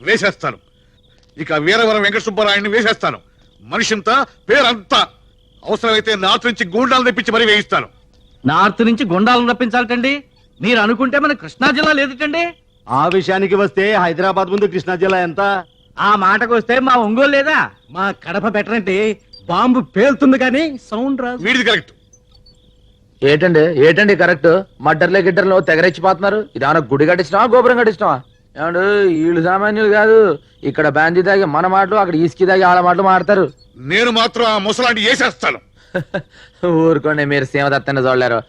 వేసేస్తాను. ఇక వీరవరం వెంకట సుబ్బరాయుడిని వేసేస్తాను. మనిషింతా పేరంతా. అవసరమైతే నార్త్ నుంచి గూండాలు తెప్పించి మరీ వేయిస్తాను. నార్త్ నుంచి గుండాలను రప్పించాలటండి? మీరు అనుకుంటే మన కృష్ణా జిల్లా లేదుటండి. ఆ విషయానికి వస్తే హైదరాబాద్ ముందు కృష్ణా జిల్లా ఎంత? ఆ మాటకు వస్తే మా ఒంగోలు లేదా? మా కడప బెటర్. బాంబు పేలుతుంది కానీ సౌండ్ రాదు. వీడిది కరెక్ట్. ఏటండి కరెక్ట్? మడ్డర్లే గిడ్డర్లు తెగరెచ్చిపోతున్నారు. ఇదేమన్నా గుడి కట్టించినావా గోపురం కట్టించినావా? ఏమండు వీళ్ళు సామాన్యులు కాదు. ఇక్కడ బ్యాంజీ దాగి మన మాటలు, అక్కడ ఈస్కి దాగి ఆళ్ళ మాటలు మాడతారు. నేను మాత్రం ఆ ముసలాంటి వేసేస్తాను. ఊరుకోండి, మీరు సీమదత్తని చూడలేరు,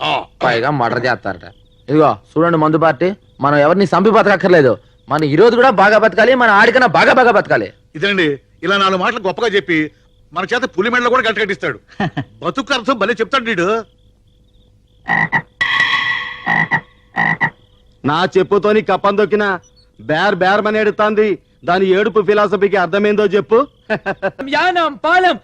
పైగా మర్డర్ చేస్తారట. ఇదిగో చూడండి మందు పార్టీ, మనం ఎవరిని సంపి బతకక్కర్లేదు. మన ఈ రోజు కూడా బాగా బతకాలి, మన ఆడికన్నా బాగా బాగా బతకాలి. ఇదండి ఇలా 4 మాటలు గొప్పగా చెప్పి మన చేత పులి మెడలో కూడా గట్టిస్తాడు. బతుకు అర్థం భలే చెప్తాడు వీడు. నా చెప్పుతోని కప్పం దొక్కిన బేర్ బేర్ అని ఎడుతాంది. దాని ఏడుపు ఫిలాసఫీకి అర్థమైందో చెప్పు. యానం పాలం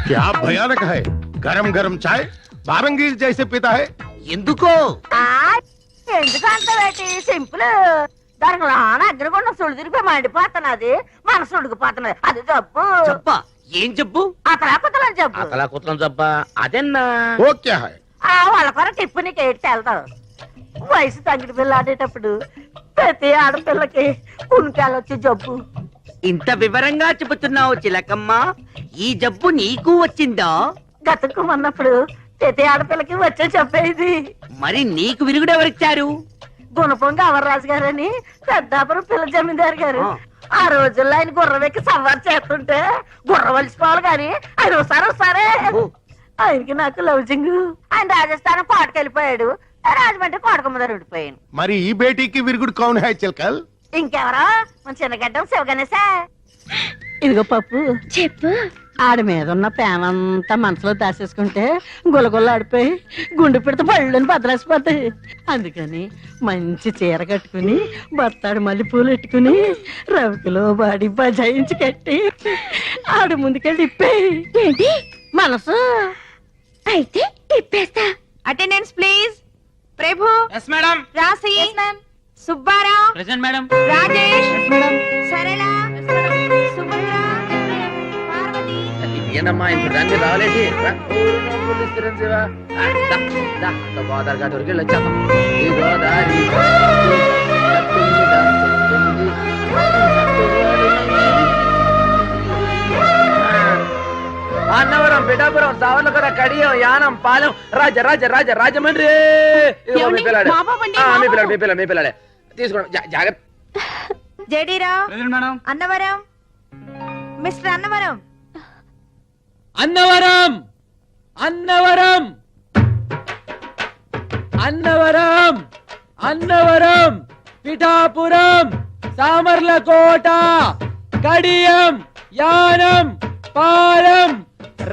क्या भयानक है। गरम गरम चाय बारंगीर जैसे पीता है। ఎందుకో ఎందుకంటే సింపుల్. దానికి రాన అగ్రగొండ సుడు తిరిగిపోయి మండిపోతున్నది, మనసు ఉడికిపోతున్నది. అది జబ్బు. చెప్పా ఏం చెప్పు? అతలాకుతలని జబ్బు. అతలా కుతలం చెప్పా అదెన్నా. वो क्या है? వాళ్ళ కొర టిప్పు నీకు ఏడ్చి వెళ్తావు. వయసు తగ్గిన పిల్ల ఆడేటప్పుడు ప్రతి ఆడపిల్లకి కునికాలొచ్చి జబ్బు. ఇంత వివరంగా చెబుతున్నావు చిలకమ్మ. ఈ జబ్బు నీకు వచ్చిందా? గతుక్కుమన్నప్పుడు ప్రతి ఆడపిల్లకి వచ్చే చెప్పేది. మరి నీకు విరుగుడు ఎవరిచ్చారు? గుణపొంగ అవర్రాజు గారని పెద్దాపురం పిల్ల జమీందారు గారు. ఆ రోజుల్లో ఆయన గుర్రవెక్కి సవారు చేస్తుంటే గుర్ర వలిసిపోవాలి గాని ఆయన వస్తారే. ఆయనకి నాకు లవ్జింగ్. ఆయన రాజస్థాన్ కోటకెళ్ళిపోయాడు, రాజమండ్రి కోటకమ్మదారు ఉండిపోయాను. మరి ఈ బేటీకి విరుగుడు కౌన్ హై చిలకల్? ఇంకెవరో మన చిన్నగడ్డం శివగణేశా. ఇదిగో పప్పు చెప్పు. ఆడి మీద ఉన్న ప్రేమంతా మనసులో దాచేసుకుంటే గులగుల్ల ఆడిపోయి గుండె పెడితే పళ్ళని బదలేసిపోతాయి. అందుకని మంచి చీర కట్టుకుని బత్తాడు మళ్ళీ పూలు పెట్టుకుని రవికిలో బాడి బజాయించి కట్టి ఆడి ముందుకెళ్ళి ఇప్పేయి. ఏంటి మనసు అయితే ఇప్పేస్తా. Attendance please. Prabhu. Yes madam. రాసి. సుబ్బారావు. Present madam. రాజేష్. సరళ. సుభద్ర. పార్వతి. ఏంటమ్మా ఇప్పుడు దాన్ని రావాలేంటి? గోదావరి ఘాట్ వరకు వచ్చేద్దాం. ఈ గోదావరి అన్నవరం, పిఠాపురం, సావర్లకర, కడియం, యానం, పాలెం, రాజ రాజ రాజ రాజమండ్రి. మీ పిల్లాడే తీసుకోండి జాగ్రత్త. JD Rao. Present madam. Annavaram. Mister Annavaram. Annavaram Annavaram Annavaram Annavaram, Pithapuram, Samarlakota, Kadiyam, Yanam, Palem,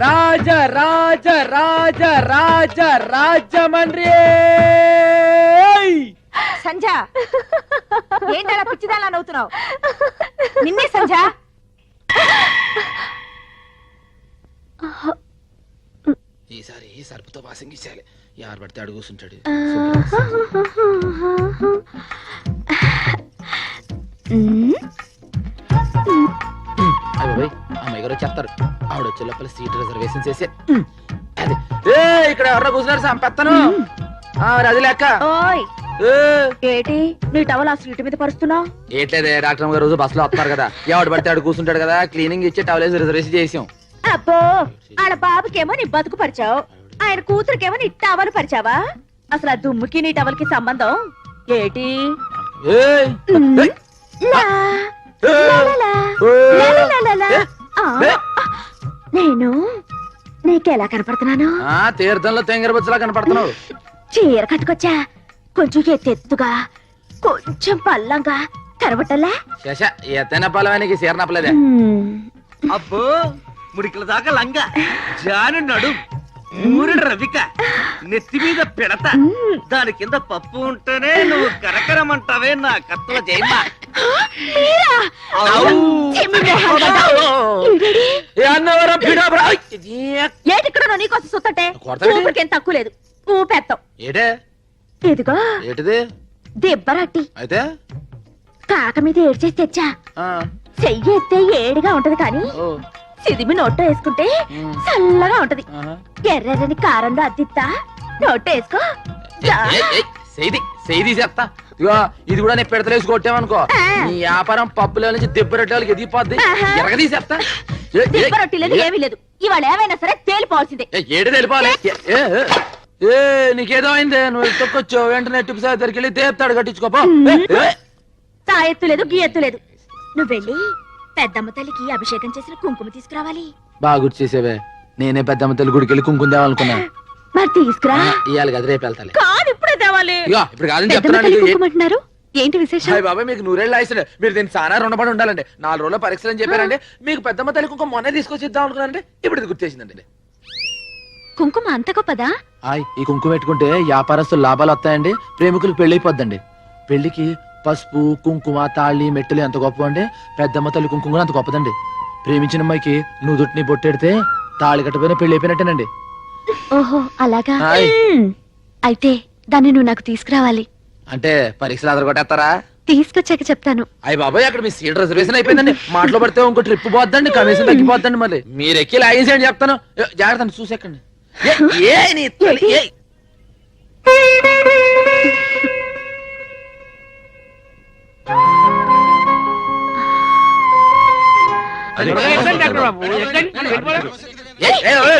Raja Raja Raja Raja Rajahmundry. సంజ ఏంటలా పిచ్చిదాలా నవ్వుతున్నావు? నిన్నే సంజ. ఈసారి సర్పుతో వాసం గీసేయాలి. ఎవరు పడితే అడుగు కూర్చుంటాడు. అవి అమ్మాయి గారు చెప్తారు. ఆవిడ వచ్చే లోపల సీట్ రిజర్వేషన్ చేసి ఇక్కడ ఎవరో కూర్చున్నారు సంపెత్తను. అది లెక్క. ఓయ్ ఏటి నీ టవల్ ఆ సీటు మీద పరుస్తున్నావు? ఏట్లేదే, డాక్టర్ గారు రోజు బస్సులో వస్తున్నారు కదా, ఎవడు పడితే ఆడు కూర్చుంటాడు కదా, క్లీనింగ్ ఇచ్చి టవల్ రిజర్వేషన్ చేసాం. అబ్బో ఆడ బాబుకేమో నీ బతుకు పరిచావు, ఆయన కూతురికేమో నీ టవల్ పరిచావా? అసలు ఆ దుమ్ముకి నీ టవల్ కి సంబంధం ఏటి? నేను నీకెలా కనపడుతున్నాను? తీర్థంలో తెంగరబుచ్చలా కనపడుతున్నావు. చీర కట్టుకొచ్చా, కొంచెం ఎత్తెత్తుగా, కొంచెం పల్లంగా కనబట్టలే. శశ ఎత్తైన పల్లవానికి చీర నప్పలేదే. అబ్బో ముడికల దాకా లంగా, జాను నడు, ఊరుడు రవిక, నెత్తి మీద పిడత, దాని కింద పప్పు ఉంటేనే నువ్వు కరకరమంటావే నా కత్తుల జయమ్మ. మీరా? చిమ్మి మొహంగా. ఈడేడి? ఏటిక్కడ నీకోసం సుత్తటే కొడతావేంటి? ఊపిరికేం తక్కువ లేదు ఊపెత్తాం ఏటే ఇదిగో ఏటిది దిబ్బరట్టి అయితే కాక మీద ఏడ్చేసి తెచ్చా ఆ, చెయ్యి ఎత్తే ఏడిగా ఉంటది కానీ ఓ, సిదిమి నోట్లో వేసుకుంటే ఉమ్. చల్లగా ఉంటది ఆహా. ఎర్రని కారంలో అద్దిత్తా నోట్లో వేసుకో సెయ్యి తీసేస్తా ఇగో ఇది కూడా నేను పెడతలేసి కొట్టామనుకో ఆ. నీ వ్యాపారం పప్పుల నుంచి దెబ్బరెట్టే వాళ్ళకి ఎదిగిపోద్ది ఆహా. ఎరగ తీసేస్తా దిబ్బ రొట్టి లేదు ఏమీ లేదు ఇవాళ ఏమైనా సరే తేలిపోవాల్సిందే ఏడు తెలిపాలి నీకేదో అయిందే నువ్వు తొక్కొచ్చు వెంటనే టిప్స్ దగ్గరికి వెళ్ళి తేపుతాడు కట్టించుకోపో తాయెత్తు లేదు గీయెత్తు లేదు నువ్వు వెళ్ళి పెద్దమ్మ తల్లికి అభిషేకం చేసిన కుంకుమ తీసుకురావాలి బాగా గుర్తు చేసేవే నేనే పెద్దమ్మ తల్లి గుడికి వెళ్ళి కుంకుమ తేవాలనుకున్నా మరి తీసుకురా ఇవాళ కదా రేపు వెళ్తాలి కాదు ఇప్పుడే తేవాలి ఇగో ఇప్పుడు కాదని పెద్దమ్మ చెప్తున్నాను తల్లి నీకు. కుంకుమ అంటున్నారు ఏంటి విశేషం హాయ్ బాబాయ్ మీకు నూరేళ్ళు ఆయిస్తాడు మీరు దీన్ని చాలా రుణపడి ఉండాలండి 4 రోజుల పరీక్షలు అని చెప్పారండి మీకు పెద్దమ్మ తల్లి కుంకుమ మొన్నే తీసుకొచ్చి ఇద్దాం అనుకున్నానంటే ఇప్పుడు ఇది గుర్తేసిందండి కుంకుమ అంత గొప్పదా హాయ్ ఈ కుంకుమ పెట్టుకుంటే వ్యాపారస్తులు లాభాలు వస్తాయండి ప్రేమికులు పెళ్ళైపోద్దండి పెళ్లికి పసుపు కుంకుమ తాళి మెట్టెలు ఎంత గొప్ప అండి పెద్దమ్మ తల్లి కుంకుమ కూడా అంత గొప్పదండి ప్రేమించిన అమ్మాయికి నుదుటిని బొట్టెడితే తాళి కట్టపోయినా పెళ్లి అయిపోయినట్టేనండి ఓహో అలాగా హాయ్. అయితే దాన్ని నువ్వు నాకు తీసుకురావాలి అంటే పరీక్షలు అదరగొట్టేస్తారా తీసుకొచ్చాక చెప్తాను అయ్యి బాబాయ్ అక్కడ మీ సీట్ రిజర్వేషన్ అయిపోయిందండి మాటలో పడితే ఇంకో ట్రిప్ పోద్దండి కమిషన్ తగ్గిపోద్దండి మళ్ళీ మీరు ఎక్కి లాగేసేయండి చెప్తాను జాగ్రత్త చూసేకండి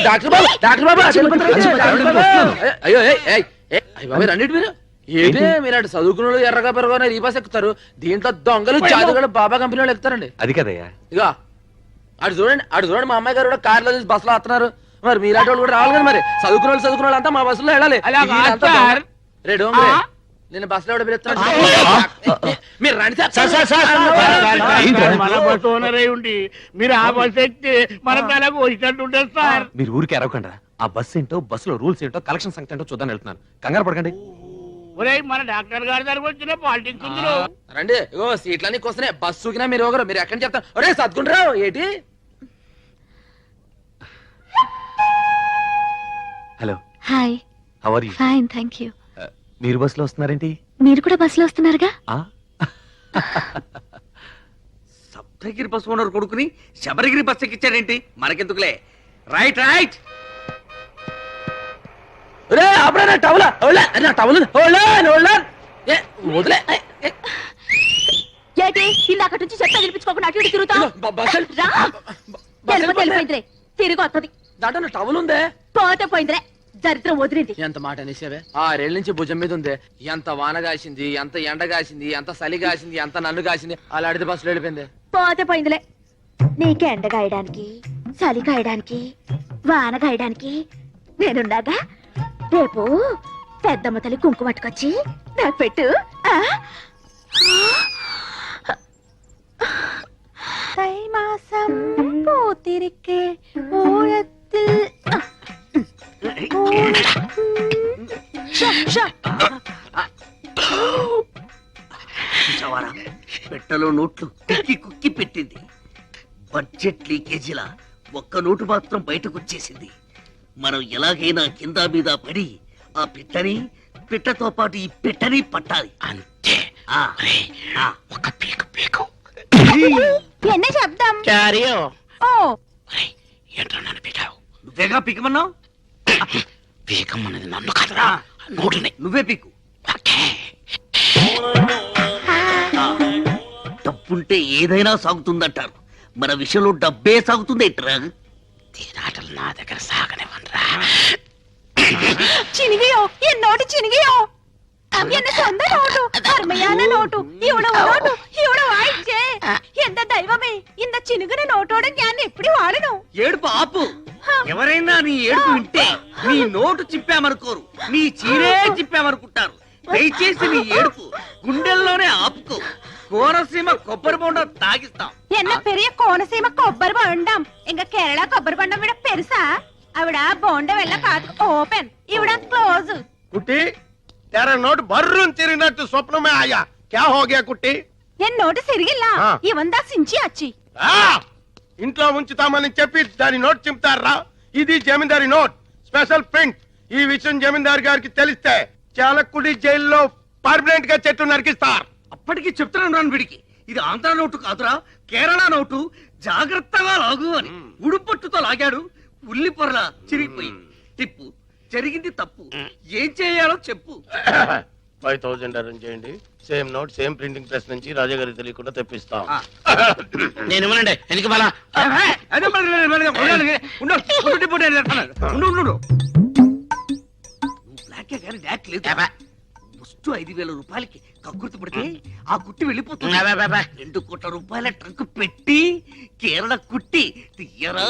డాక్టర్ బాబు డాక్టర్ బాబు అయ్యో అయ్యి బాబాయ్ రండి మీరు ఏంటి మీరు అటు చదువుకున్న ఎర్రగా పెరగనే రీబాస్ ఎక్కుతారు దీంట్లో దొంగలు జాదుగలు బాబా కంపెనీ వాళ్ళు ఎక్కుతారండి అది కదయ్యా ఇక అటు చూడండి మా అమ్మాయి గారు కూడా కార్లో చూసి బస్సులో వస్తున్నారు మరి మీలాంటి వాళ్ళు కూడా రావాలి కదా మరి చదువుకున్న వాళ్ళు అంతా మా బస్సులో వెళ్ళాలి వీళ్ళంతా దొంగ. రే డోంగ్రే, నేను బస్సులో ఎవడో పిలుస్తున్నాడు. మీరు రండి మన బస్సు ఓనర్ అయి ఉండి మీరు ఆ బస్సు ఎక్కితే మన తలకు వచ్చినట్టు ఉంటుంది సార్. మీరు ఊరికి అరవకండి ఆ బస్ ఏంటో బస్సులో రూల్స్ ఏంటో కలెక్షన్ సంగతి ఏంటో చూద్దాం వెళ్తున్నాను కంగారు పడకండి ఒరేయ్ మన డాక్టర్ గారి దగ్గరకు వచ్చిన పాలిటిక్స్ ఉందిరో. రండి ఇగో సీట్లన్నీ వస్తున్నాయి బస్సు సూకినా మీరు ఒకరు మీరు ఎక్కడి చెప్తారు ఒరే సర్దుకుంటారావు ఏంటి hello hi how are you fine thank you మీరు బస్సులో వస్తున్నారేంటి మీరు కూడా బస్సులో వస్తున్నారుగా సప్తగిరి బస్ ఓనర్ కొడుకుని శబరిగిరి బస్ ఎక్కించాడేంటి మనకెందుకులే రైట్ రైట్ ఒరే అప్పుడే నా టవలా నా టవల్ వదిలే ఏంటి ఇందాక నుంచి చెత్త వినిపించుకోకుండా అటు ఇటు తిరుగుతావు వెళ్ళిపోయిందిరే తిరిగి వస్తుంది దాంట్లో నా టవల్ ఉందే పోతే పోయిందిరే దరిద్రం వదిలింది ఎంత మాట అనేసావే 6 ఏళ్ళ నుంచి భుజం మీద ఉంది ఎంత వాన కాసింది ఎంత ఎండ కాసింది ఎంత చలి కాసింది ఎంత నన్ను కాసింది అలా అడితే బస్సులో వెళ్ళిపోయింది పోతే పోయిందిలే నీకు ఎండ గాయడానికి చలి కాయడానికి వాన గాయడానికి నేనున్నాగా రేపు పెద్దమ్మ తల్లి కుంకుమ పట్టుకొచ్చి నాకు పెట్టు தை மாசம் பூத்திருக்கே ஊழத்தில் చూసావారా పెట్టలో నోట్లు కుక్కి కుక్కి పెట్టింది బడ్జెట్ లీకేజీలా ఒక్క నోటు మాత్రం బయటకు వచ్చేసింది మనం ఎలాగైనా కింద మీద పడి ఆ పిట్టతో పాటు ఈ పిట్టని పట్టాలి అంతే ఒక పీకు పీకు என்ன சப்தம் క్యారియో ఓ ఏంట్రా నన్ను పీకావు నువ్వేగా పీకమన్నావు పీకమన్నది నన్ను కాదురా నోటుని నువ్వే పీకు డబ్బుంటే ఏదైనా సాగుతుందంటారు మన విషయంలో డబ్బే సాగుతుంది ఏంట్రా తీరాటలు నా దగ్గర సాగనివ్వనరా చినిగియో ఈ నోటు చినిగియో என்ன சொந்த நோட்டு அருமையான நோட்டு இவ்வளவு நோட்டு இவ்வளவு ஆயிடுச்சே எந்த தெய்வமே இந்த చినుగున నోటోడ ഞാൻ ఎప్పుడు వాడను ఏడుపు ఆపు ఎవరైనా నీ ఏడుపు వింటే నీ నోటు చిప్పామనుకోరు నీ చీరే చిప్పామనుకుంటారు దయచేసి నీ ఏడుపు గుండెల్లోనే ఆపుకో కోనసీమ కొబ్బరి బొండం తాగిస్తాం என்ன பெரிய கோனசீம కొబ్బరి బొండం ఇంక కేరళ కొబ్బరి బొండం విడ పెరుసా ఆవిడ బొండం వెళ్ళ కాదు ఓపెన్ ఇవిడ క్లోజ్ कुट्टी तेरा नोट भर्रून तिरिनट्टु स्वप्न में आया क्या हो गया कुट्टी എന്നോട് ശരിയല്ല ആ. ഇവന്താ സിഞ്ചി അച്ചി ఆ! ఇంట్లో ఉంచుతామని చెప్పి దాని నోట్ చింపుతారా ఇది జమీందారి నోట్ స్పెషల్ ప్రింట్ ఈ విషయం జమీందారు గారికి తెలిస్తే చాలకుడి జైల్లో పర్మనెంట్ గా చెట్టు నరికిస్తారు అప్పటికి చెప్తున్నాను రాను వీడికి ఇది ఆంధ్ర నోటు కాదురా కేరళ నోటు జాగ్రత్తగా లాగు అని ఉడుపట్టుతో లాగాడు ఉల్లి పొరల చిరిగిపోయింది తిప్పు జరిగింది తప్పు ఏం చేయాలో చెప్పు 5000 అరేంజ్ చేయండి same note same printing press నుంచి రాజా గారికి తెలియకుండా తెప్పిస్తాం నేను ఇవ్వనండి ఎందుకు బాలా బ్లాక్ కానీ డాక్ లేదు ఫస్ట్ 5,000 రూపాయలకి కక్కుర్తి పడితే ఆ కుట్టి వెళ్ళిపోతుంది 2 కోట్ల రూపాయల ట్రంక్ పెట్టి కేరళ కుట్టి తీయరా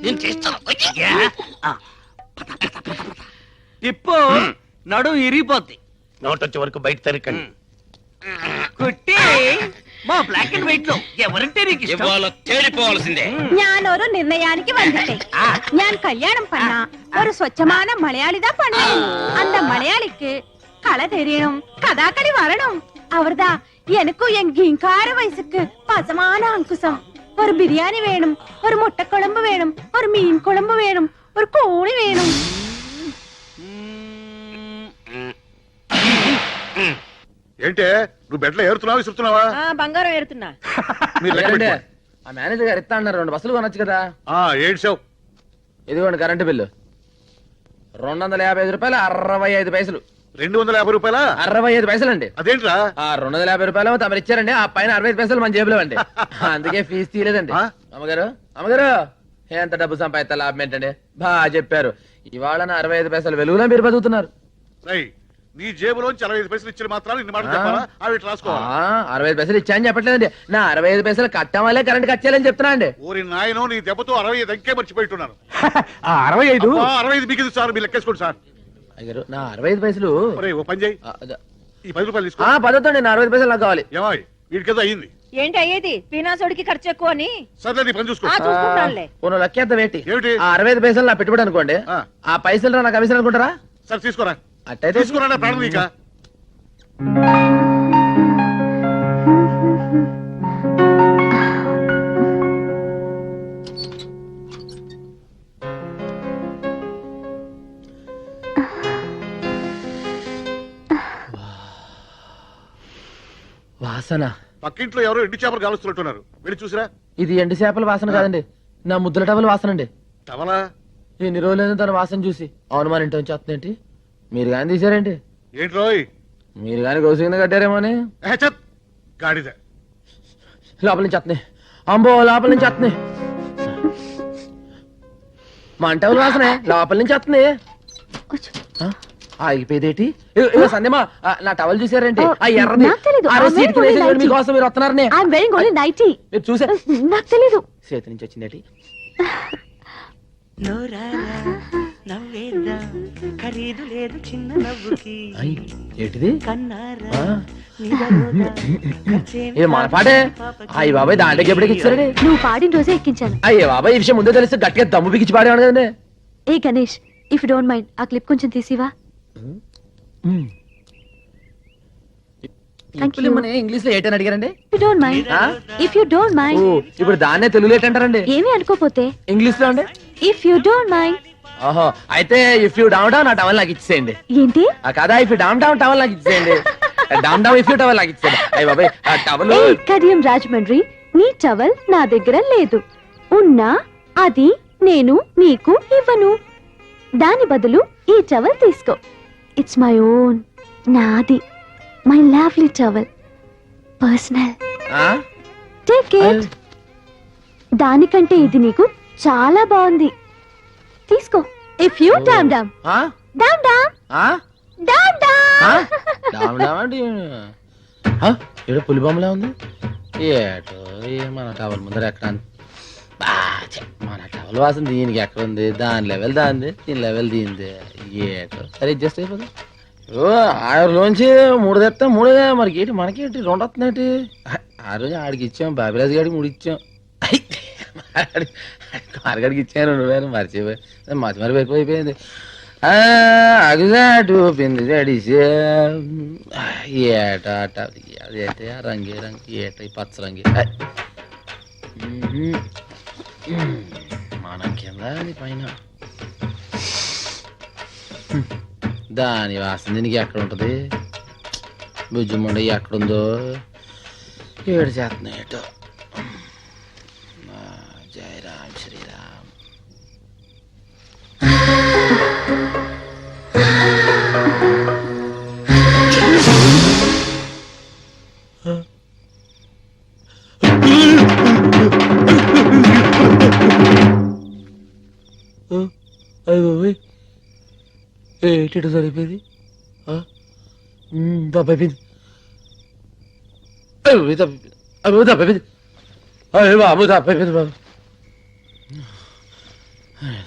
నేను చేస్తాను తిప్పు నడు ఇరిగిపోద్ది నోట్ వచ్చే వరకు బయట తరికండి కుట్టి మా బ్లాక్ అండ్ వైట్ లో ఎవరంటే నీకు ఇవాళ తేలిపోవాల్సిందే ഞാനൊരു നിർണയാനിക്ക് വന്നിട്ടേ ഞാൻ കല്യാണം பண்ண ഒരു സ്വച്ഛமான മലയാളിതാ பண்ணணும் அந்த மலையாளிக்கு களை தெரியணும் கதாகளி வரணும் அவர்தா எனக்கும் என் கீங்கார வயசுக்கு பசமான அங்குசம் ஒரு பிரியாணி வேணும் ஒரு முட்டை குழம்பு வேணும் ஒரு மீன் குழம்பு வேணும் ஒரு கோழி வேணும் ఏంటే నువ్వు బెడ్లో ఏరుతున్నావా విసురుతున్నావా బంగారం ఏరుతున్నా మీరు లెక్క లేదండి, పెట్టుకోండి. ఆ మేనేజర్ గారు ఇస్తా అన్నారు 2 బస్సులు కొనొచ్చు కదా. ఏడ్చావు ఇదిగోండి కరెంటు బిల్లు 255 రూపాయలు 65 పైసలు. 250 రూపాయల 65 పైసలు అండి. అదేంట్రా ఆ 250 రూపాయలు తమరు ఇచ్చారండి, ఆ పైన 65 పైసలు మన జేబులో అండి. అందుకే ఫీజు తీయలేదండి. ఆ? అమ్మగారు ఎంత డబ్బు సంపాదిస్తా లాభం ఏంటండి? బాగా చెప్పారు. ఇవాళ నా 65 పైసలు వెలుగులో మీరు బతుకుతున్నారు. రై నీ జేబులోంచి 65 పైసలు ఇచ్చిన మాత్రాలు ఇన్ని మాటలు చెప్పాలా అవి రాసుకోవాలి 65 పైసలు ఇచ్చాయని చెప్పట్లేదండి, నా 65 పైసలు కట్టడం వల్లే కరెంట్ కట్ చేయాలని చెప్తున్నా అండి. ఊరి నాయనో నీ దెబ్బతో 65 అంకే మర్చిపోయిట్టున్నాను 65 65 మిగిలింది సార్ మీరు లెక్కేసుకోండి సార్ అయ్యగారు నా 65 పైసలు ఒరేయ్, ఓ పని చేయి ఈ 10 రూపాయలు తీసుకో పదవుతండి, నా 65 పైసలు నాకు కావాలి. ఏమాయ్ వీడికేదో అయ్యింది ఏంటి అయ్యేది పీనాసోడికి ఖర్చు ఎక్కువ అని సర్లే నీ పని చూసుకో చూసుకుంటానులే పోను లెక్కేద్దాం ఏంటి? ఏమిటి? ఆ 65 పైసలు నా పెట్టుబడి అనుకోండి, ఆ. ఆ పైసలు నా కమిషన్ అనుకుంటారా? సరే తీసుకోరా అట్టయితే తీసుకురా ప్రాణం నీక వాసన పక్కింట్లో ఎవరో ఎండు చేపలు కాలుస్తున్నట్టున్నారు వెళ్ళి చూసిరా ఇది ఎండు చేపల వాసన కాదండి, నా ముద్దుల టవల్ వాసన అండి. తవలా ఎన్ని రోజులైంది తన వాసన చూసి. అవును మన ఇంటి నుంచి వస్తుందేంటి? మీరు కానీ తీసారేంటి? ఏంట్రోయ్ మీరు కానీ గోసు కింద కట్టారేమో అని. చత్ గాడిద లోపల నుంచి వస్తున్నాయి, అంబో లోపల నుంచి వస్తున్నాయి. మా అంటవుల వాసనే లోపల నుంచి వస్తుంది. ఆగిపోయేదేటి? ఇగో సందేమా నా టవల్ చూసారేంటి? ఆ ఎర్రది నాకు తెలీదు. ఆ రోజు ఆ సీటుకి వేరే వేసి మీకోసం మీరు వస్తున్నారని ఐఎమ్ వెరీ ఓన్లీ నైటీ మీరు చూసా నాకు తెలీదు చేతి నుంచి వచ్చిందేటి? ఖరీదు లేదు చిన్న నవ్వుకి అయ్, ఏంటిది? కన్నారా ఆ? ఏ మన పాటే అయ్యి బాబాయ్ దాంట్లోకి ఎప్పటికి ఇచ్చారండి? నువ్వు పాడిన రోజే ఎక్కించాను. అయ్యే బాబాయ్ ఈ విషయం ముందే తెలిస్తే గట్టిగా దమ్ము బిగించి పాడేవాడు కదండి. ఏ గణేష్ ఇఫ్ డోంట్ మైండ్ ఆ క్లిప్ కొంచెం తీసివా. Thank you. ఇంగ్లీష్ లో ఏంటని అడిగారండి? ఇఫ్ డోంట్ మైండ్ ఆ? If you don't oh, mind ఇప్పుడు దాన్నే తెలుగులో ఏంటంటారండి? ఏమీ అనుకోపోతే ఇంగ్లీష్ లో అండి? If you don't mind. ఓహో, అయితే ఇఫ్ యూ డౌన్ డౌన్ ఆ టవల్ నాకు ఇచ్చేయండి. ఏంటి? ఆ కదా if you down down towel నాకు ఇచ్చేయండి. Down down if you towel నాకు ఇచ్చేయండి. అయ్య బాబాయ్ ఆ టవల్ ఏ కడియం రాజమండ్రి నీ టవల్ నా దగ్గర లేదు. ఉన్నా అది నేను నీకు ఇవ్వను. దాని బదులు ఈ టవల్ తీసుకో. ఇట్స్ మై ఓన్, నాది, my lovely towel, personal. Take it. దానికంటే ఇది నీకు చాలా బాగుంది, తీసుకో. ఇఫ్ యూ డామ్ డామ్ డామ్ డామ్ డామ్ డామ్. ఏదో పులి బొమ్మలా ఉంది. ఏటో మన టవల్ ముందర ఎక్కడ మన టవల్ వాసన దీనికి ఎక్కడ ఉంది? దాని లెవెల్ దాంది, దీని లెవెల్ దీంది. ఏటో సరే అడ్జస్ట్ అయిపోతుంది. ఓ 6లోంచి 3 తెస్తా 3 మరి ఏంటి మనకేంటి 2 వస్తున్నాయి. ఆ రోజు ఆడికి ఇచ్చాం, బాబిరాజు గారికి 3 ఇచ్చాం, మార్గడికి ఇచ్చాను 2 వేలు మర్చిపోయి మతి మరి ఎక్కువైపోయింది. అగజాటు పిండి రెడీసే ఏట అదైతే రంగి రంగి ఏట పచ్చ రంగి మనం కింద అది పైన దాని వాసన దీనికి ఎక్కడ ఉంటది భుజముండ ఎక్కడుందో ఏడు చేస్తున్నాయి ఏటో జై రామ్ శ్రీరామ్ ఏంటి సరిపోయింది తప్పైపోయింది తప్పైపోయింది అయ్యో బాబు తప్పైపోయింది బాబు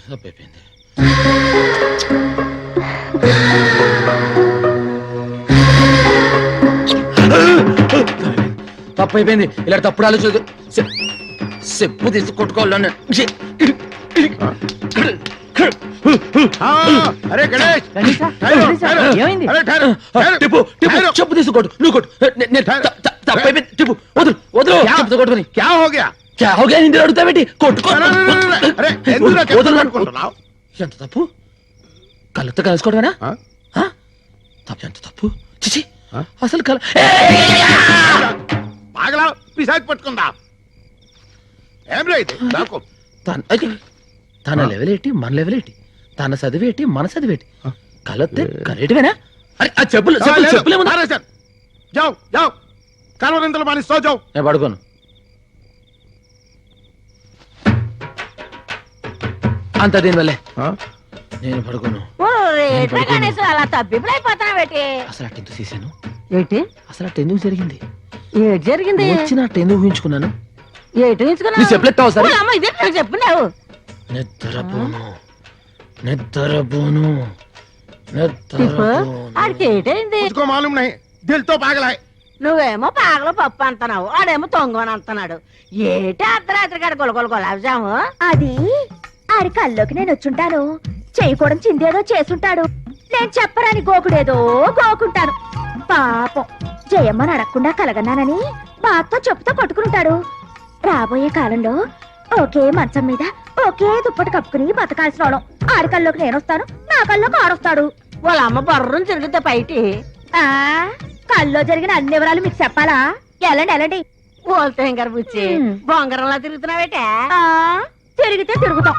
తప్పైపోయింది తప్పైపోయింది ఇలా తప్పుడు ఆలోచన చెప్పు తీసి కొట్టుకోవాలని అరే గణేష్ ఏమైంది? టిప్పు చెప్పు తీసుకోడు నువ్వు కొట్టు తప్పైపోయింది టిప్పు వదులు వదులు చెప్పుతో కొట్టుకొని క్యా హో గయా క్యా హో గయా హిందీలో అడుగుతావేంటి కొట్టుకో అరే ఎందుకు నాకు వదులు అనుకుంటున్నావు? ఎంత తప్పు కళ్ళతో కలుసుకోవడమేనా తప్పు ఎంత తప్పు చిచి అసలు కల పాగలా పిశాచి పట్టుకుందా ఏం లేదు నాకు తన లెవెల్ ఏంటి మన లెవెల్ ఏంటి తన చదివేటి మన చదివేటి కలతే కరెక్ట్వేనా అరే ఆ చెప్పులు చెప్పులే జావ్ జావ్ కలవరింతలు మాని సో జావ్ నేను పడుకోను అంత దీనివల్లే నేను పడుకోను అలా తబ్బిబ్బులైపోతున్నావేటి అసలు అటు ఎందుకు చేశాను ఏంటి అసలు అటు ఎందుకు జరిగింది ఏటి జరిగింది వచ్చిన అటు ఎందుకు ఊహించుకున్నాను ఏటి నీ ఊహించుకున్నావు? చెప్పలేస్తావు సరే ఓ అమ్మ, ఇదే నాకు చెప్పినావు నిద్రపోను నిద్రపోను ఆడికి ఏటైంది उसको मालूम नहीं दिल तो पागल है నువ్వేమో పాగలో పప్పు అంటున్నావు ఆడేమో తొంగని అంటున్నాడు ఏటి అర్ధరాత్రి కాడ గొలగొల గులాబ్జాము అది ఆడి కల్లోకి నేను వచ్చుంటాను చేయకూడదు చిందేదో చేసుంటాడు నేను చెప్పరాని గోకుడేదో గోకుంటాను పాపం జయమ్మని అడగకుండా కలగన్నానని బాతో చెప్పుతో కొట్టుకుంటాడు రాబోయే కాలంలో ఒకే మంచం మీద ఒకే దుప్పటి కప్పుకుని బతకాల్సిన వాళ్ళం ఆడి కల్లోకి నేను వస్తాను నా కల్లోకి ఆడొస్తాడు వాళ్ళ అమ్మ బర్రం తిరిగితే బయటి ఆ కల్లో జరిగిన అన్ని వివరాలు మీకు చెప్పాలా ఎలాండి ఎలాండి ఓల్తే గారు బుచ్చి బొంగరంలా తిరుగుతున్నావేటే ఆ తిరిగితే తిరుగుతాం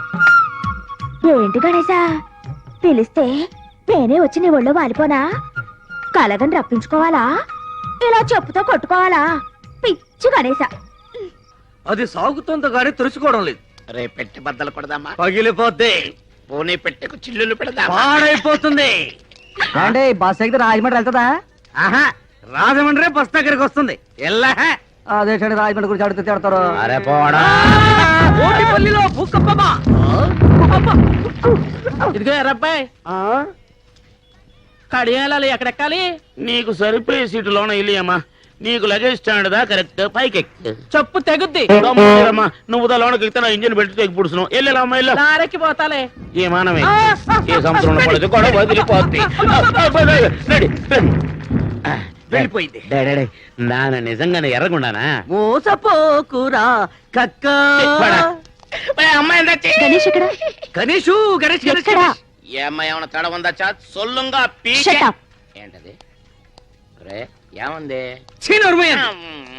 ఏంటి గణేశా పిలిస్తే నేనే వచ్చి నీ ఒళ్ళో వాలిపోనా కలగని రప్పించుకోవాలా ఇలా చెప్పుతో కొట్టుకోవాలా పిచ్చి గణేశా అది సాగుతుందో గానీ తుడుచుకోవడం లేదు రే పెట్టి బద్దలు కొడదామా పగిలిపోద్ది పోనీ పెట్టెకు చిల్లులు పెడదామా పాడైపోతుంది అంటే బస్ ఎక్కితే రాజమండ్రి వెళ్తుందా ఆహా రాజమండ్రి బస్ దగ్గరికి వస్తుంది ఎల్లా అదే రాజమండ్రి గురించి అడిగితే తిడతారు అరే పోడా ఓటిపల్లిలో భూకంపమా ఇదిగో ఎర్రబ్బాయి కడియాలి ఎక్కడెక్కాలి నీకు సరిపోయే సీటులోన ఇల్లియమ్మా నీకు లగేజ్ స్టాండ్ దా కరెక్ట్ పైకి చెప్పు తెగుద్ది నువ్వు దా లోనకి ఎక్కితే నా ఇంజిన్ పెట్టి తెగి పుడుస్తున్నావు వెళ్ళా అమ్మా వెళ్ళా లారెక్కి పోతాలే ఏ మానవే ఏ సంవత్సరంలో పడదు కూడా వదిలిపోద్ది రెడీ రెడీ వెళ్ళిపోయింది నాన్న నిజంగానే ఎర్రగుండానా మోసపోకురా కక్క అమ్మాయి గణేష్ ఇక్కడ గణేషు గణేష్ గణేష్ ఎక్కడా? ఏ అమ్మాయి ఏమన్నా తడ ఉందా చా సొల్లుంగా Shut up. ఏంటది రే ఏముంది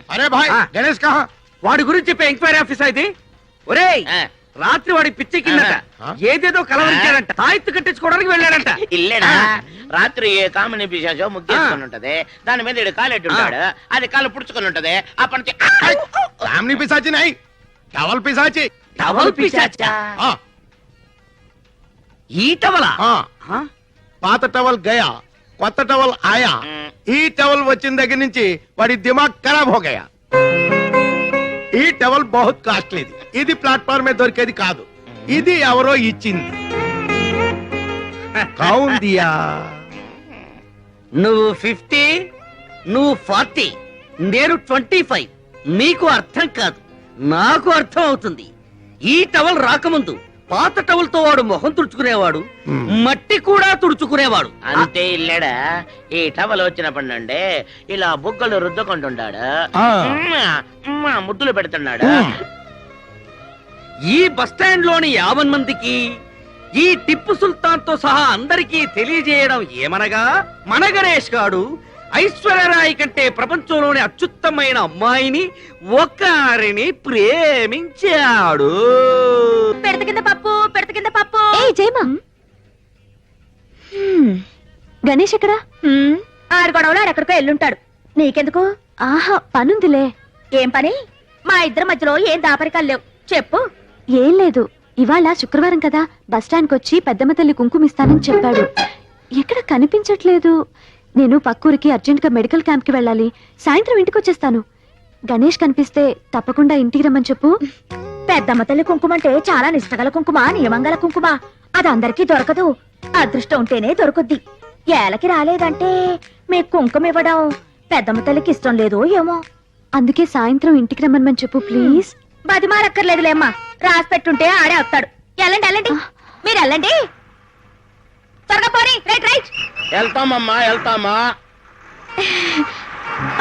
अरे भाई गणेश कहाँ వాడి గురించి చెప్పే ఎంక్వైరీ ఆఫీస్ ఇది ఒరేయ్ ఆ. రాత్రి వాడి పిచ్చి కిందట ఆ. ఏదేదో కలవరించాడంట తాయెత్తు కట్టించుకోవడానికి వెళ్ళాడంట ఇల్లేనా రాత్రి ఏ కామిని పిశాచో ముగ్గేసుకొని ఉంటది దాని మీద ఈడు కాలెట్టి ఉంటాడు అది కాలు పుడుచుకొని ఉంటది అప్పటి నుంచి सामने पिशाची नहीं टवल पिशाची టవల్ పిశాచా हाँ ఈ టవలా हाँ పాత టవల్ గయా కొత్త టవల్ ఆయా ఈ టవల్ వచ్చిన దగ్గర నుంచి వాడి దిమాగ్ ఖరాబ్ హో గయా ఈ టవల్ బహుత్ కాస్ట్లీది ఇది ప్లాట్ఫామ్ మీద దొరికేది కాదు ఇది ఎవరో ఇచ్చింది కౌన్ దియా నువ్వు 50 నువ్వు 40 నేను 25 మీకు అర్థం కాదు నాకు అర్థం అవుతుంది ఈ టవల్ రాకముందు పాత టవల్తో వాడు మొహం తుడుచుకునేవాడు, మట్టి కూడా తుడుచుకునేవాడు. అంతే ఇల్లడా ఈ టవల్ వచ్చినప్పటి నుండి ఇలా బుగ్గలు రుద్దుకుంటున్నాడు, ముద్దులు పెడుతున్నాడు. ఈ బస్టాండ్ లోని 50 మందికి ఈ టిప్పు సుల్తాన్ తో సహా అందరికీ తెలియజేయడం ఏమనగా, మన గణేష్ గాడు ఐశ్వర్యరాయ్ కంటే ప్రపంచంలోని అత్యుత్తమైన అమ్మాయిని ఒకరిని ప్రేమించాడు. పెడత కింద పప్పు ఏ జయమా గణేష్ ఎక్కడా? ఆరు గొడవలో ఆడెక్కడికో ఎల్లుంటాడు. నీకెందుకు? ఆహా, పనుందిలే. ఏం పని? మా ఇద్దరి మధ్యలో ఏం దాపరికాలు లేవు, చెప్పు. ఏం లేదు, ఇవాళ శుక్రవారం కదా, బస్టాండ్కి వచ్చి పెద్దమ్మ తల్లి కుంకుమిస్తానని చెప్పాడు. ఎక్కడ కనిపించట్లేదు. నేను పక్కూరికి అర్జెంట్గా మెడికల్ క్యాంప్కి వెళ్ళాలి. సాయంత్రం ఇంటికి వచ్చేస్తాను. గణేష్ కనిపిస్తే తప్పకుండా ఇంటికి రమ్మని చెప్పు. పెద్దమ్మ తల్లి కుంకుమ అంటే చాలా నిష్టగల కుంకుమ, నియమంగల కుంకుమ. అది అందరికీ దొరకదు. అదృష్టం ఉంటేనే దొరుకుద్ది. ఏలకి రాలేదంటే మీ కుంకుమ ఇవ్వడం పెద్దమ్మ తల్లికి ఇష్టం లేదో ఏమో. అందుకే సాయంత్రం ఇంటికి రమ్మని చెప్పు ప్లీజ్. బతిమాలక్కర్లేదులేమ్మా, రాసి పెట్టుంటే ఆడే వస్తాడు. వెళ్ళండి, మీరు వెళ్ళండి. త్వరగా పోనీ. రైట్. వెళ్తామా.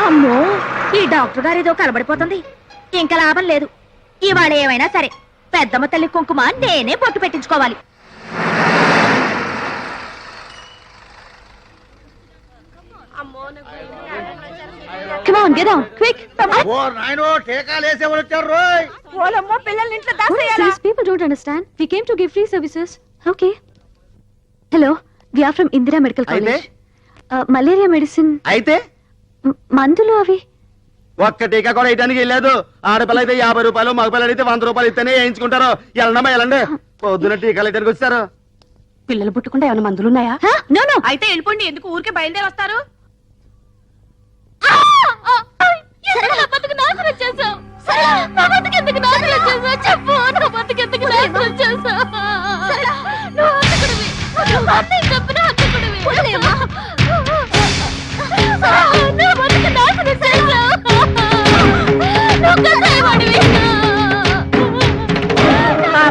అమ్మో, ఈ డాక్టర్ గారు ఏదో కలబడిపోతుంది. ఇంకా లాభం లేదు. ఇవాళ ఏమైనా సరే పెద్దమ్మ తల్లి కుంకుమ నేనే పొట్టు పెట్టించుకోవాలి. Come on, get down, quick. These people don't understand. We came to give free services. Okay. Hello, we are from Indira Medical College. Malaria medicine. అయితే మందులు అవి. ఒక్క టీకా కూడా వేయడానికి వెళ్ళలేదు. ఆడపిల్ల అయితే 50 రూపాయలు, మగపిల్లలు అయితే 100 రూపాయలు ఇస్తేనే వేయించుకుంటారు. వెళ్ళండి. పొద్దున టీకాలు వేయడానికి వచ్చారు. పిల్లలు పుట్టకుండా ఏమైనా మందులు ఉన్నాయా? No. అయితే వెళ్ళిపోండి, ఎందుకు ఊరికే బయలుదేరి వస్తారు? ఆ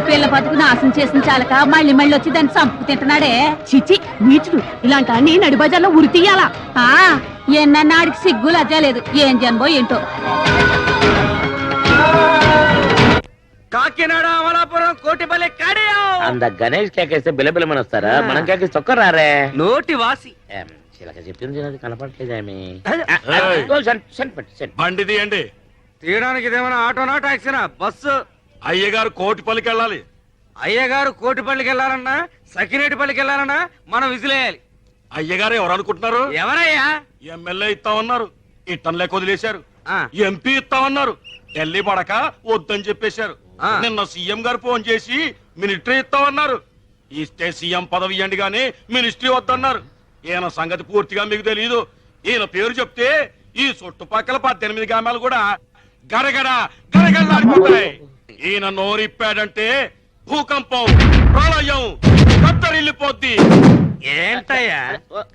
పిల్ల బతుకు నాశనం చేసిన చాలక మళ్ళీ వచ్చి దాన్ని చంపుకు తింటున్నాడే. చిచి నీచుడు, ఇలాంటి అన్ని నడి బజార్లో ఉరి తీయాలా? ఎన్నన్నాడికి సిగ్గు లజ్జా లేదు. ఏం జన్మో ఏంటో. కాకినాడ, అమలాపురం, కోటిపల్లి, కడియం. అంద గణేష్ కేకేస్తే బిలబిలమని వస్తారా? మనం కేకేసి తొక్కరారే. నోటి వాసి చిలక చెప్పింది అది కనపడలేదేమి. బండి తీయండి. తీయడానికి ఇదేమైనా ఆటోనా, టాక్సీనా? బస్సు. అయ్యగారు కోటిపల్లికి వెళ్ళాలి. అయ్యగారు కోటిపల్లికి వెళ్ళాలన్నా, సకినేటిపల్లికి వెళ్ళాలన్నా మనం విసిలేయాలి. అయ్యగారు ఎవరు అనుకుంటున్నారు? ఎవరయ్యా? ఎమ్మెల్యే ఇస్తామన్నారు, ఇట్టంలే వదిలేశారు. ఎంపీ ఇస్తామన్నారు, ఢిల్లీ పడక వద్దని చెప్పేశారు. నిన్న సీఎం గారు ఫోన్ చేసి మినిస్ట్రీ ఇస్తామన్నారు. ఇస్తే సీఎం పదవి ఇవ్వండి గానీ మినిస్ట్రీ వద్దన్నారు. ఈయన సంగతి పూర్తిగా మీకు తెలియదు. ఈయన పేరు చెప్తే ఈ చుట్టుపక్కల 18 గ్రామాలు కూడా గడగడలాడిపోతాయి. ఈయన నోరిప్పాడంటే భూకంపం, ప్రళయం, కత్తరిల్లిపోద్ది. ఏంటయ్యా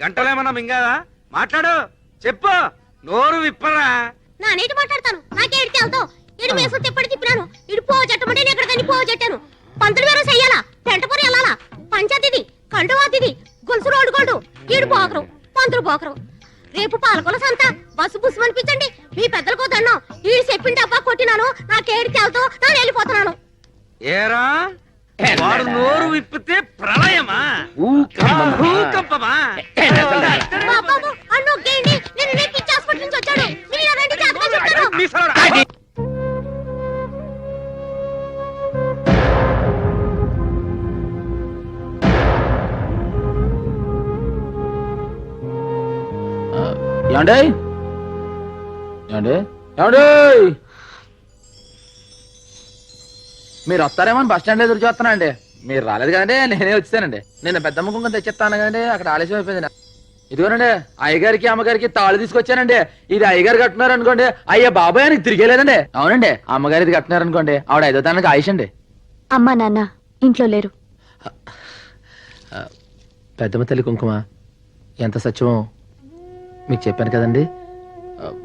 గంటలేమన్నా మింగాదా? మాట్లాడు, చెప్పు, నోరు విప్పరా. నా నీటి మాట్లాడతాను. నాకేడికి వెళ్తావు? ఇడు వేసులు తిప్పటి తిప్పినాను. ఇడు పోవ చెట్టమంటే నేను ఎక్కడికని పోవ చెట్టాను. పంతులు వేరే చెయ్యాలా, పెంటపూరి వెళ్ళాలా, పంచాయతీది, కండువాతిది, గొలుసు రోడ్డు గోల్డు. ఈడు పోకరు, పంతులు పోకరు. రేపు పాలకొల సంత, బస్సు బుస్సు అనిపించండి. మీ పెద్దలకు దండం. ఈడు చెప్పింది డబ్బా కొట్టినాను. నాకేడికి వెళ్తావు? నేను వెళ్ళిపోతున్నాను. ఏరా, వాడు నోరు విప్పితే ప్రళయమా, భూకంపమా? బాబు అన్ను గేండి. నేను రేపు పిచ్చి హాస్పిటల్ నుంచి వచ్చాడు. మీరు రండి, జాగ్రత్తగా చెప్తాను. ఏమండి మీరు వస్తారేమో బస్ స్టాండ్ ఎదురు చూస్తున్నా అండి. మీరు రాలేదు కదండి, నేనే వచ్చానండి. నిన్న పెద్దమ్మ కుంకుమ తెచ్చిస్తాను కదండి, అక్కడ ఆలస్యం అయిపోయింది. ఇదిగోనండి అయ్యగారికి అమ్మగారికి తాళి తీసుకొచ్చానండి. ఇది అయ్యగారు కట్టున్నారు అనుకోండి, అయ్యా బాబాయ్ అని తిరిగేలేదండి. అవునండి, అమ్మగారు ఇది కట్టున్నారు అనుకోండి, ఆవిడ 5వ తారీఖు ఆయుష్ అండి. అమ్మా నాన్న ఇంట్లో లేరు. పెద్దమ్మ తల్లి కుంకుమ ఎంత సత్యమో మీకు చెప్పాను కదండి.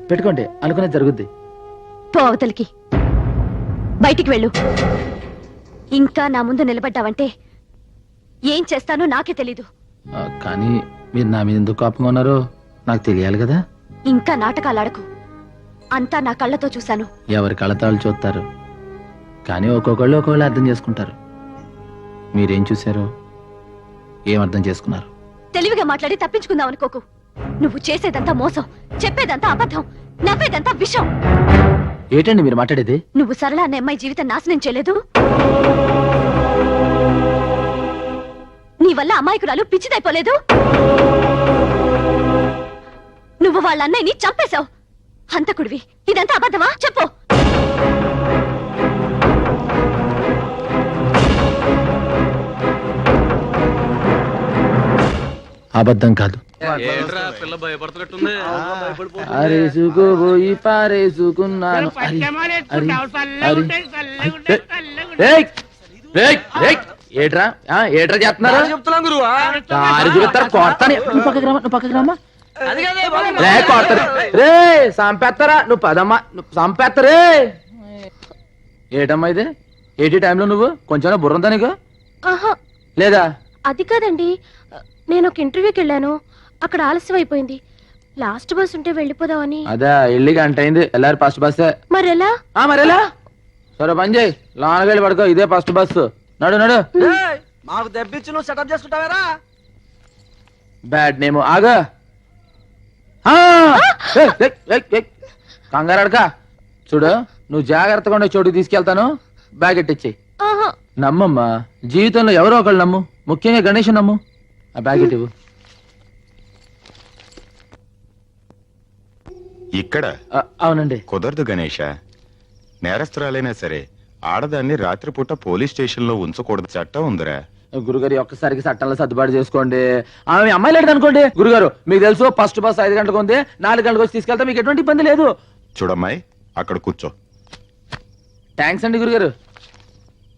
పెట్టుకోండి, అనుకునేది జరుగుద్ది. పోవతలికి బయటికి వెళ్ళు. ఇంకా నా ముందు నిలబడ్డావంటే ఏం చేస్తానో నాకే తెలీదు. కానీ మీరు నా మీద ఎందుకు కోపంగా ఉన్నారో నాకు తెలియాలి కదా. ఇంకా నాటకాలాడకు. అంతా నా కళ్ళతో చూశాను. ఎవరి కళ్ళతాళ్ళు చూస్తారు, కానీ ఒక్కొక్కళ్ళు ఒక్కొక్కళ్ళు అర్థం చేసుకుంటారు. మీరేం చూశారో ఏం అర్థం చేసుకున్నారు? తెలివిగా మాట్లాడి తప్పించుకుందాం అనుకోకు. నువ్వు చేసేదంతా మోసం, చెప్పేదంతా అబద్ధం, నవ్వేదంతా విషం. ఏంటండి మీరు మాట్లాడేది? నువ్వు సరళ అనే అమ్మాయి జీవితం నాశనం చేయలేదు. నీ వల్ల అమాయకురాలు పిచ్చిదైపోలేదు. నువ్వు వాళ్ళ అన్నయ్యని చంపేశావు. హంతకుడివి. ఇదంతా అబద్ధమా? చెప్పు. అబద్ధం కాదు. అరేసుకోబోయి పారేసుకున్నాను. ఏట్రా ఏట్రా చేస్తున్నారు? రే సంపేస్తారా? నువ్వు పదమ్మా, నువ్వు సంపేత్తరే. ఏటమ్మా ఇది? ఏటి టైంలో నువ్వు కొంచెం బుర్రందా నీకు లేదా? అది కాదండి, నేను ఒక ఇంటర్వ్యూకి వెళ్ళాను. అక్కడ ఆలస్యం అయిపోయింది. లాస్ట్ బస్ ఉంటే వెళ్ళిపోదామని. అదే వెళ్ళి గంట అయింది. వెళ్ళారు ఫస్ట్ బస్సే. మరెలా? మరెలా? సరే పని చేయి, లానగళ్ళి పడుకో. ఇదే ఫస్ట్ బస్సు. నడు నడు. మాకు దెబ్బిచ్చి నువ్వు సెటప్ చేసుకుంటావేరా? Bad name. ఆగా కంగారు అడక. చూడు, నువ్వు జాగ్రత్తగా ఉండే చోటుకి తీసుకెళ్తాను. బ్యాగ్ ఎట్టిచ్చేయి. నమ్మమ్మా, జీవితంలో ఎవరో ఒకళ్ళు నమ్ము, ముఖ్యంగా గణేష్ నమ్ము. ఆ బ్యాగ్ ఎట్టివు. ఇక్కడ అవునండి. కుదరదు గణేష. నేరస్తురాలైనా సరే ఆడదాన్ని రాత్రిపూట పోలీస్ స్టేషన్ లో ఉంచకూడదు, చట్టం ఉందిరా. గురుగారు ఒక్కసారికి చట్టంలో సర్దుబాటు చేసుకోండి. ఆమె అమ్మాయి లేదు అనుకోండి. గురుగారు మీకు తెలుసు, ఫస్ట్ బస్ 5 గంటలకు ఉంది. 4 గంటలకు వచ్చి తీసుకెళ్తా, మీకు ఎటువంటి ఇబ్బంది లేదు. చూడమ్మాయి, అక్కడ కూర్చో. థ్యాంక్స్ అండి గురుగారు.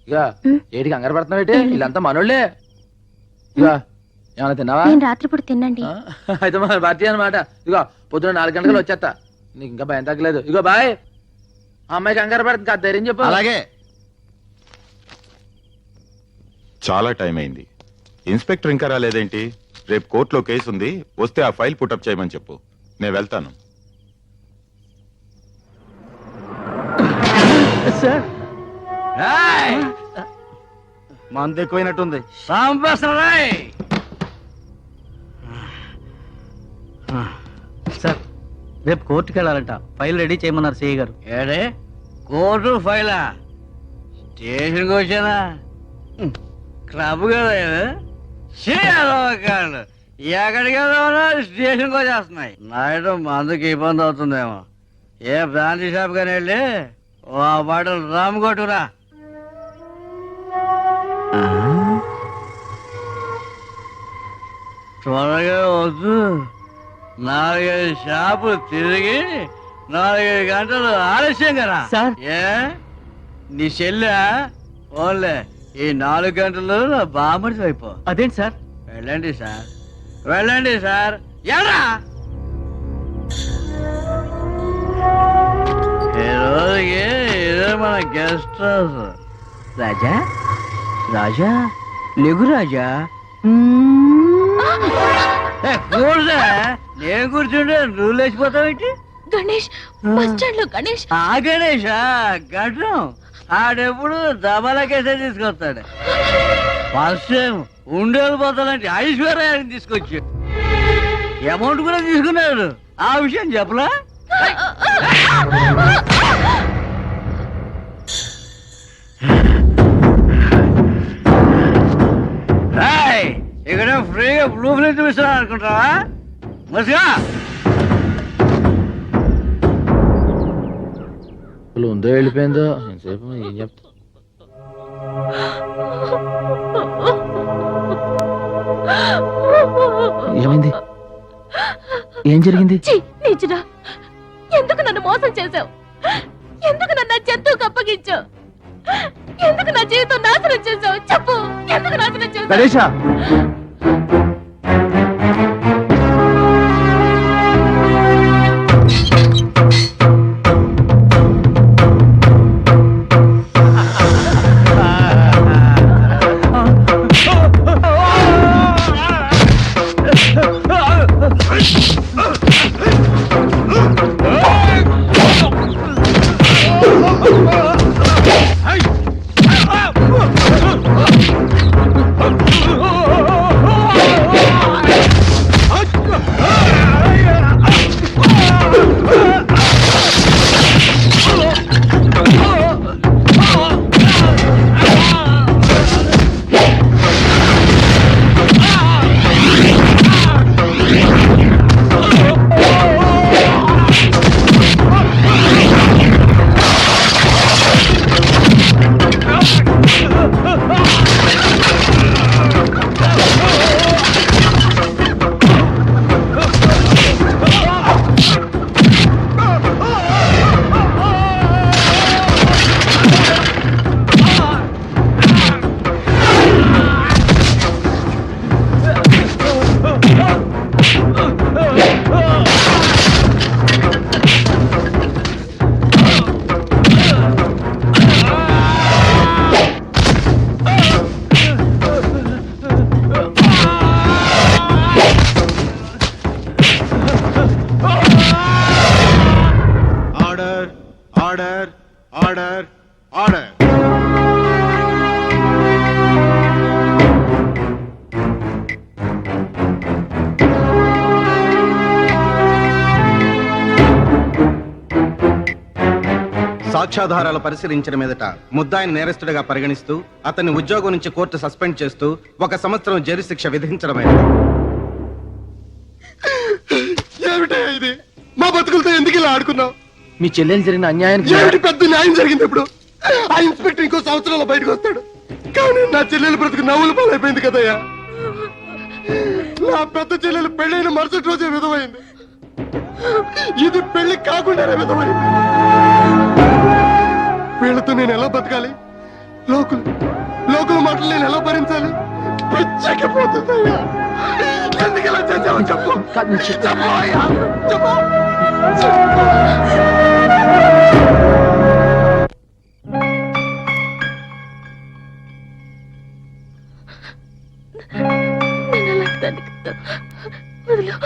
ఇక ఏటికి కంగారు పడుతున్నావు ఏంటి? వీళ్ళంతా మనోళ్ళే. ఇక ఏమైనా తిన్నావా? రాత్రిపూట తినండి. అయితే మన భారతీయ అనమాట. ఇగో పొద్దున 4 గంటలకు వచ్చేస్తా. నీకు ఇంకా భయం తగ్గలేదు. ఇగో బాయ్. అమ్మాయి కంగారు పడుతుంది కాదు, ధైర్యం చెప్పు. అలాగే. చాలా టైం అయింది. ఇన్స్పెక్టర్ ఇంకా రాలేదేంటి? రేపు కోర్టులో కేసు ఉంది, వస్తే ఆ ఫైల్ పుటప్ చేయమని చెప్పు. నేను వెళ్తాను. మంది ఎక్కువైనట్టుంది. సార్, రేపు కోర్టుకి వెళ్ళాలంట. ఫైల్ రెడీ చేయమన్నారు సిఐ గారు. ఏడే కోర్టు ఫైలా? స్టేషన్కి వచ్చానా? క్లబ్ కదా ఎక్కడికి వెళ్దామన్నా స్టేషన్కి వచ్చేస్తున్నాయి. నైట్ మందుకి ఇబ్బంది అవుతుందేమో. ఏ బ్రాంతి షాప్ కానీ వెళ్ళి ఓ బాటలు రామ్ కొట్టురా. త్వరగా వద్దు. 4-5 షాపులు తిరిగి 4-5 గంటలు ఆలస్యం కదా సార్. ఏ నీ చెల్లె ఓన్లే ఈ 4 గంటలు నా బామర్ది అయిపో. అదేంటి సార్? వెళ్ళండి సార్, వెళ్ళండి సార్. ఎరా ఈ రోజుకి ఇదే మన గెస్ట్ హౌస్. రాజా, రాజా లేగు రాజా. కూర్చో. నేను కూర్చుంటే నువ్వు లేచిపోతావేంటి? గణేష్, బస్ స్టాండ్ లో గణేష్. ఆ గణేష్ గడ్డం ఆడెప్పుడు దబాలకేసే తీసుకొస్తాడు. ఫస్ట్ టైం ఉండేది పోతానంటే ఐశ్వర్యాన్ని తీసుకొచ్చి అమౌంట్ కూడా తీసుకున్నాడు. ఆ విషయం చెప్పలా? ఇక్కడ ఫ్రీగా బ్లూ ఫిల్మ్ చూపిస్తున్నా అనుకుంటావా? మసిగా ఉందో వెళ్ళిపోయిందో ఎంతసేపు ఏం చెప్తా. ఏమైంది? ఏం జరిగింది? ఎందుకు నన్ను మోసం చేశావు? ఎందుకు నన్ను జంతువుకు అప్పగించావు? ఎందుకు నా జీవితం నాశనం చేశావు? చెప్పు, ఎందుకు నాశనం చేశావు? Ganesha, order order. సాక్ష్యాధారాలు పరిశీలించిన మీదట ముద్దాయిని నేరస్తుడిగా పరిగణిస్తూ అతన్ని ఉద్యోగం నుంచి కోర్టు సస్పెండ్ చేస్తూ 1 సంవత్సరం జైలు శిక్ష విధించడమైనది. ఏమిటయ్యా ఇది? మా బతుకులతో ఎందుకు ఇలా ఆడుకున్నావు? మీ చెల్లెలు జరిగిన అన్యాయానికి ఏమిటి పెద్ద న్యాయం జరిగింది ఇప్పుడు? ఆ ఇన్స్పెక్టర్ ఇంకో సంవత్సరంలో బయటకు వస్తాడు. కానీ నా చెల్లెలు బ్రతుకు నవ్వులు పాలైపోయింది కదయ్యా. నా పెద్ద చెల్లెలు పెళ్ళైన మరుసటి రోజే విధమైంది. ఇది పెళ్లి కాకుండానే విధమైంది. వీళ్ళతో నేను ఎలా బతకాలి? లోకుల మాటలు నేను ఎలా భరించాలి? పిచ్చకపోతుందయ్యా. ఎందుకు ఇలా చేసావో చెప్పు. చెప్పు అయ్యా, చెప్పు. నేను అలాంటిదాన్ని కదా. వదిలు.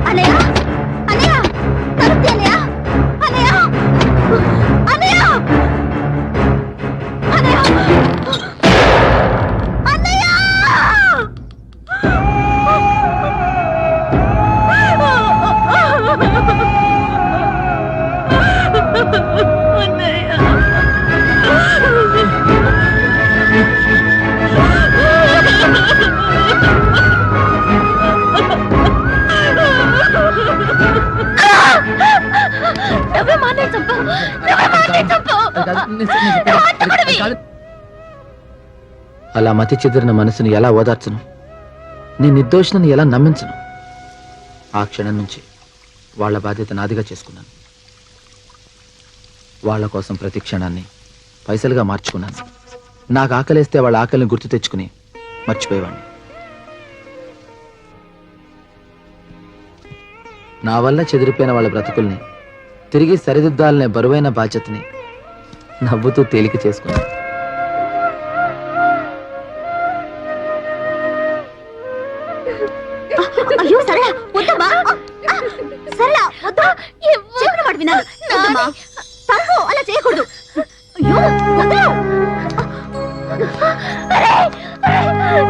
అన్నయ్య, అన్నయ్య, తలుపు తీ అన్నయ్య. అన్నయ్య, అన్నయ్య, అన్నయ్య, అన్నయ్య. నువ్వే మానే చంపు. నువ్వే మానే చంపు. నువ్వు హంతకుడివి. అలా మతి చెదిరిన మనసుని ఎలా ఓదార్చను? నీ నిర్దోషణని ఎలా నమ్మించను? ఆ క్షణం నుంచి వాళ్ళ బాధ్యత నాదిగా చేసుకున్నాను. వాళ్ళ కోసం ప్రతి క్షణాన్ని పైసలుగా మార్చుకున్నాను. నాకు ఆకలేస్తే వాళ్ళ ఆకలిని గుర్తు తెచ్చుకుని మర్చిపోయేవాడిని. నా వల్ల చెదిరిపోయిన వాళ్ళ బ్రతుకుల్ని తిరిగి సరిదిద్దాలనే బరువైన బాధ్యతని నవ్వుతూ తేలిక చేసుకున్నాను. అయ్యో సరళ, వద్దమ్మా. సరళ, వద్దు. చెప్పిన మాట వినాలి. వద్దమ్మా. తప్పు, అలా చేయకూడదు. అయ్యో, వద్దు.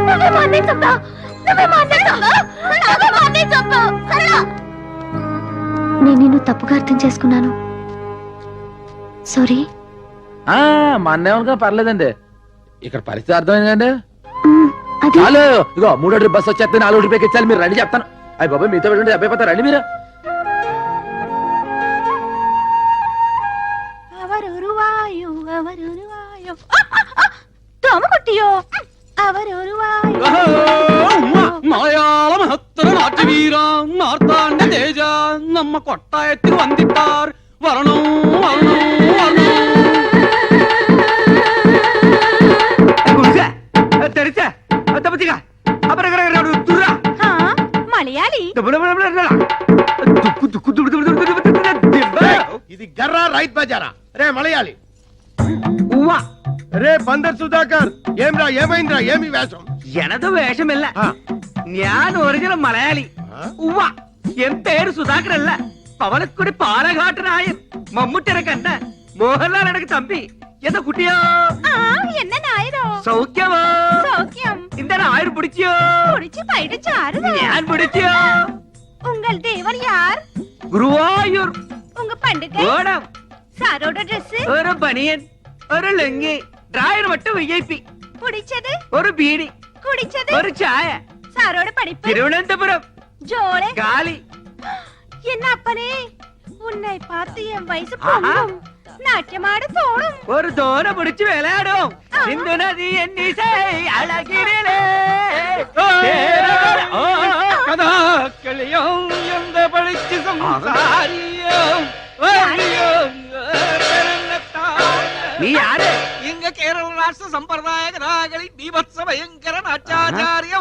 నువ్వే మానే చంపావు. నువ్వే మానే చంపావు. నువ్వే మానే చంపావు. సరళ, నేను నిన్ను తప్పుగా అర్థం చేసుకున్నాను. సారీ. మా అన్నేమనుగా పర్లేదండి. ఇక్కడ పరిస్థితి అర్థమైందండి. అది చాలు, ఇగో 3 ట్రిప్ బస్ వచ్చేస్తే 4 ట్రిప్ ఎక్కించాలి. మీరు రండి చెప్తాను. అయ్యి బాబా మీతో వెళ్ళండి, అబ్బాయి రండి మీరు. మలయాళ మహత్తర నాట్య వీర మార్తాండ తేజ నమ్మ కొట్ట ఎత్తి వందిట్టార్ వరణం వరణం వరణం తెరిచా తప్పచిగా మలయాళి. ఇది గర్రా రైట్ బజారా. రే మలయాళి. రే బందర్ సుధాకర్, ఏమ్రా ఏమైందిరా? ఏమి వేషం? ఎనదు వేషమిల్ల. ഞാൻ ഒറിജിനൽ മലയാളി. ഉവ്വ എൻ പേര് സുധാകരല്ല. പവളക്കുടി പാലഘാട്ടനായൻ. മമ്മൂട്ടിനെ കണ്ട മോഹൻലാൽ എനക്ക് തമ്പി. എന്താ കുട്ടിയോ? என்ன நாயரோ? സൗഖ്യമോ? சௌக்கியம். இந்த நாயர் പിടിച്ചോ? பிடிச்சு பைடு சாருதா. ഞാൻ പിടിച്ചോ? உங்கள் தேவர் யார்? ഗുരുവായൂർ. உங்க பண்டிகை ഓണം. சாரோட Dress. ഒരു ബനിയൻ, ഒരു ലുങ്കി, ഡ്രൈവർ மட்டும் വിഐപി. பிடிச்சது ഒരു ബീഡി, குடிச்சது ഒരു ചായ. சாரோட படிப்பு തിരുവനന്തപുരം ஜோளே കാലി. என்ன அப்பனே, உன்னை பார்த்து என் வயசு பொங்கும். நாட்டியமாட தோணும். ഒരു തോര പിടിച്ച് വിളയാടും. സിന്ധു നദി എന്നിസൈ അഴകിരിലേ കഥാക്കളിയോ എന്ത പഠിച്ച് സംസാരിയോ. നീ ആര്? ഇങ്ങ കേരള രാഷ്ട്ര സമ്പ്രദായ കഥാകളി ബീഭത്സ ഭയങ്കര നാട്യാചാര്യ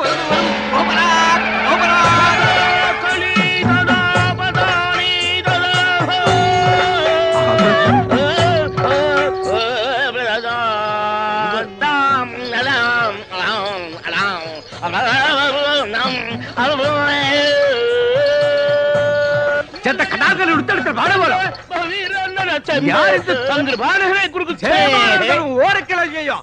చెత్త కడాకలు ఉడతాడు బాడబోలో ఓరక్కెలా చేయో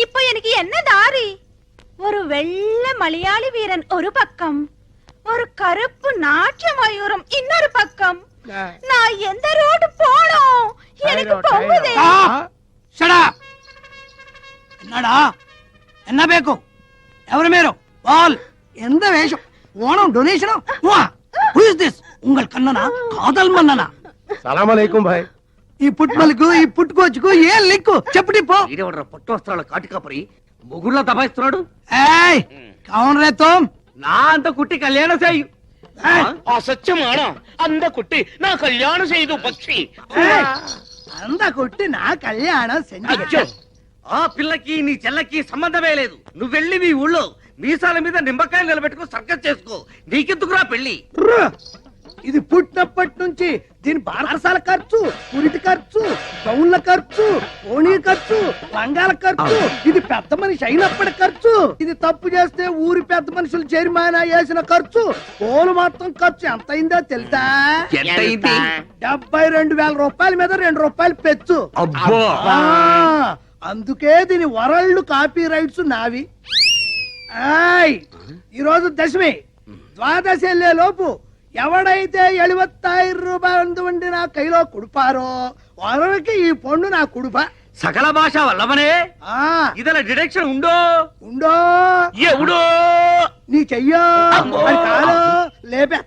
இப்போ எனக்கு என்ன தாரி ஒரு வெள்ளை மலையாளி வீரன் ஒரு பக்கம் ஒரு கருப்பு நாட்டிய மயூரம் இன்னொரு பக்கம் நான் எந்த ரோடு போனோம் எனக்கு பொங்குதே என்னடா என்ன பேக்கும் ఎవరు మీరు వాల్ ఎంత వేషం Onam donation who is this ఉంగల్ కన్ననా కాదల్ మన్ననా సలాం అలైకుం భాయ్. ఈ పుట్మలకు ఈ పుట్టుకోచుకు ఏ లిక్కు చెప్పటి పో వీడెవడ్రా పట్టు వస్త్రాల కాటికాపరి మొగుళ్ళ దబాయిస్తున్నాడు. ఏయ్ కౌన్ రే తుమ్ నా అంత కుట్టి కళ్యాణ చేయు అసత్యమానా అంద కుట్టి నా కళ్యాణం చేయదు పక్షి. అంద కుట్టి నా కళ్యాణం అచ్చో, ఆ పిల్లకి నీ చెల్లకి సంబంధమే లేదు. నువ్వు వెళ్ళి మీ ఊళ్ళో మీసాల మీద నిమ్మకాయలు నిలబెట్టుకో సర్కస్ చేసుకో. నీకెందుకురా పెళ్లి? ఇది పుట్టినప్పటి నుంచి దీని బారసాల ఖర్చు, పురిటి ఖర్చు, గౌన్ల ఖర్చు, ఓణీ ఖర్చు, లంగాల ఖర్చు, ఇది పెద్ద మనిషి అయినప్పటి ఖర్చు. ఇది తప్పు చేస్తే ఊరి పెద్ద మనుషులు జరిమానా వేసిన ఖర్చు. పోలు మొత్తం ఖర్చు ఎంత అయిందో తెలుసా? 72,000 రూపాయల మీద 2 రూపాయలు పెచ్చు. ఆ, అందుకే దీని వరల్డ్ కాపీ రైట్స్ నావి. ఈరోజు దశమి, ద్వాదశి వెళ్లే లోపు ఎవడైతే 75,000 రూపాయలు వండి నా కైలో కుడిపారో వారికి ఈ పండు నా కుడుప. సకల భాష వల్లవనే ఇదల డిడక్షన్ ఉండో ఉండో ఎవడో నీ చెయ్యో అని కాలో లేపే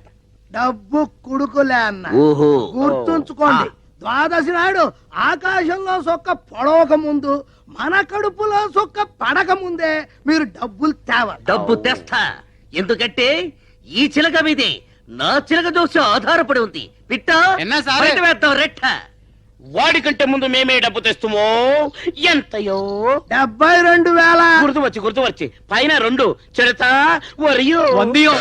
డబ్బు కుడుకులే అన్న. ఓహో, గుర్తుంచుకోండి, ద్వాదశి నాడు ఆకాశంలో సొక్క పొడవక ముందు మన కడుపులో సొక్క పడక ముందే మీరు డబ్బులు తేవాలి. డబ్బు తెస్తా. ఎందుకంటే ఈ చిలక మీదే నా చిలక దోష ఆధారపడి ఉంది. పిట్ట బయట వేద్దాం రెట్ట. వాడికంటే ముందు మేమే డబ్బు తెస్తుమో ఎంతయో 72,000 గుర్తు వచ్చి పైన 2 చెడతా వరియో వందియో